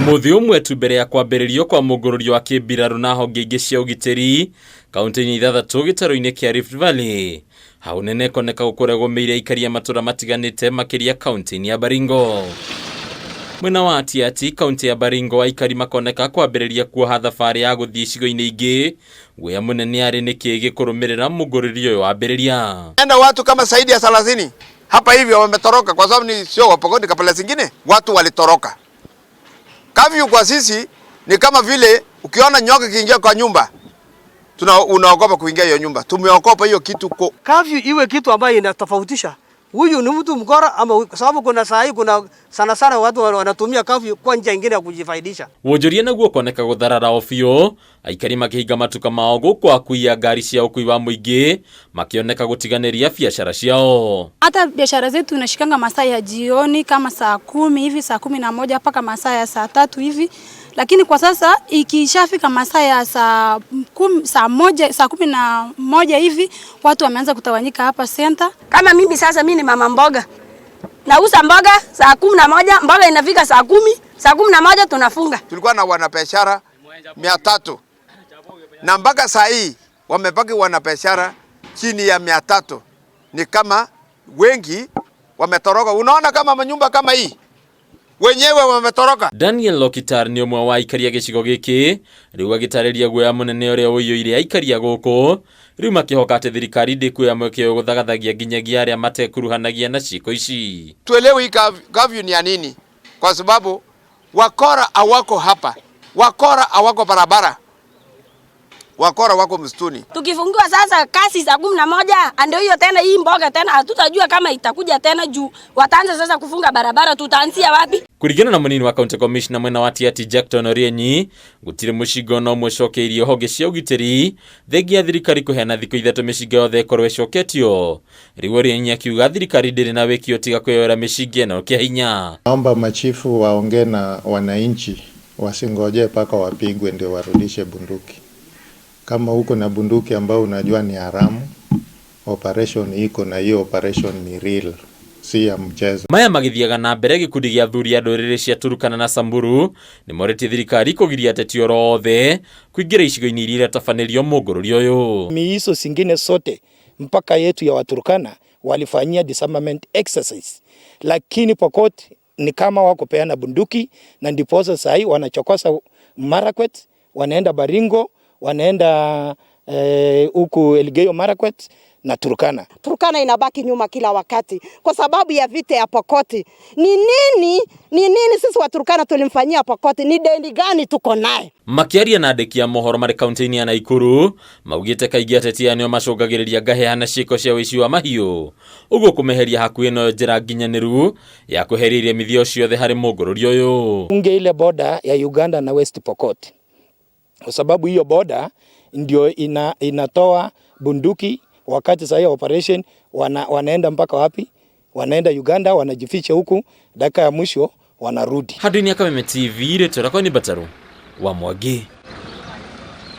Muthi umwe tu mbere ya kwambĩrĩrio kwa mũngũrũrio wa kĩmbirarũ na honge ingĩ cia ũgitĩri kaunti-inĩ ithathatũ gĩtarũ-inĩ kĩa Rift Valley. Hau nene koneka gũkũregũmĩire aikari a matũra matiganĩte makĩria kaunti-inĩ ya Baringo. Mwena wa Atiati, kaunti ya Baringo, aikari makoneka kwambĩrĩria kuoha thabarĩ ya gũthiĩ icigo-inĩ ingĩ guoya mũnene arĩ nĩkĩ gĩkũrũmĩrĩra mũngũrũrio ũyũ wambĩrĩria. Enda watu kama zaidi ya 30 hapa hivi wametoroka kwa sababu ni sio wapokoni kapela zingine, watu walitoroka. Kafyu kwa sisi ni kama vile ukiona nyoka kiingia kwa nyumba unaogopa kuingia hiyo nyumba. Tumeogopa hiyo kitu kafyu iwe kitu ambayo inatofautisha huyu ni mtu mkora ama, sababu kuna saa hii kuna sana watu wanatumia kafyu kwa njia nyingine ya kujifaidisha. Wonjoria naguo koneka gutharara ofio, aikari makihiga matuka mao gũkwa kuia ngari cia ũkui wa mũingĩ makioneka gutiganĩria biashara ciao. Hata biashara zetu tunashikanga masaa ya jioni kama saa 10 hivi, saa 11 mpaka masaa ya saa 3 hivi. Lakini kwa sasa ikishafika masaa ya saa 11 hivi watu wameanza kutawanyika hapa center. Kama mimi sasa mimi ni mama mboga. Nauza mboga saa 11, mboga inafika saa 10, saa 11 tunafunga. Tulikuwa na wanabiashara 300. Na mpaka saa hii wamebaki wanabiashara chini ya 300. Ni kama wengi wametoroka. Unaona kama manyumba kama hii wenyewe wametoroka. Daniel Lokitar ni umwe wa aikari a gĩcigo gĩkĩ rĩu agĩtarĩria guoya mũnene ũrĩa ũiyũire aikari a gũkũ rĩu makĩhoka atĩ thirikari ndĩkuoya mweke ũyũ gũthagathagia nginyagia arĩa matekuruhanagia na ciiko ici. Tuelewe kafyu ni ya nini, kwa sababu wakora hawako hapa, wakora hawako barabara, wakora wako msituni. Tukifungiwa sasa kasi saa 11 ndio hiyo tena hii mboga tena hatutajua kama itakuja tena juu wataanza sasa kufunga barabara, tutaanzia wapi? Kuringana na munini wa county commissioner mwena wa Atiati Jackton Orienyi, gutire mushingo no mwecokeirie honge cia ugitiri thengia thirikari kuheana thikũ 3 mĩcinga yothe ĩkorwo ĩcoketio. Rĩu Orienyi akiuga thirikari ndĩrĩ na wĩkio tiga kwĩyoera mĩcinga ĩno kĩa hinya. Naomba machifu waongee na wananchi, wasingoje paka wapigwe ndio warudishe bunduki. Kama huko na bunduki ambao unajua ni haramu, operation iko na hiyo operation ni real, si ya mchezo. Maya magithiaga na mbere gikundi gĩa athuri a ndũrĩrĩ cia Turkana na Samburu nĩ moretie thirikari kũgiria ateti orothe kuingira icigo-inĩ iria tafanĩrio mũngũrũrio ũyũ. Miiso singine sote mpaka yetu ya Waturkana walifanyia disarmament exercise, lakini Pokot ni kama wako peana bunduki na ndiposa sasa hii wanachokosa Marakwet, wanaenda Baringo, wanaenda huku Elgeyo Marakwet na Turkana. Turkana inabaki nyuma kila wakati kwa sababu ya vita ya Pokoti. Ni nini sisi wa Turkana tulimfanyia Pokoti? Ni deni gani tuko naye? Makiaria na andĩki a mohoro marĩ kaunti-inĩ ya Nakuru maugĩte kaingĩ ateti anio macũngagĩrĩria ngaheana ciĩko cia ũici wa mahiũ, ũguo kũmeheria hakuhĩ no njĩra nginyanĩru ya kweheria mithio ciothe harĩ mũngũrũrio ũyũ. Unge ile boda ya Uganda na West Pokot, kwa sababu hiyo boda ndio inatoa bunduki. Wakati sasa operation wanaenda mpaka wapi? Wanaenda Uganda, wanajificha huku, dakika ya mwisho wanarudi. Hadini ya Kameme TV, retora kwa ni Bataru wa Mwangi.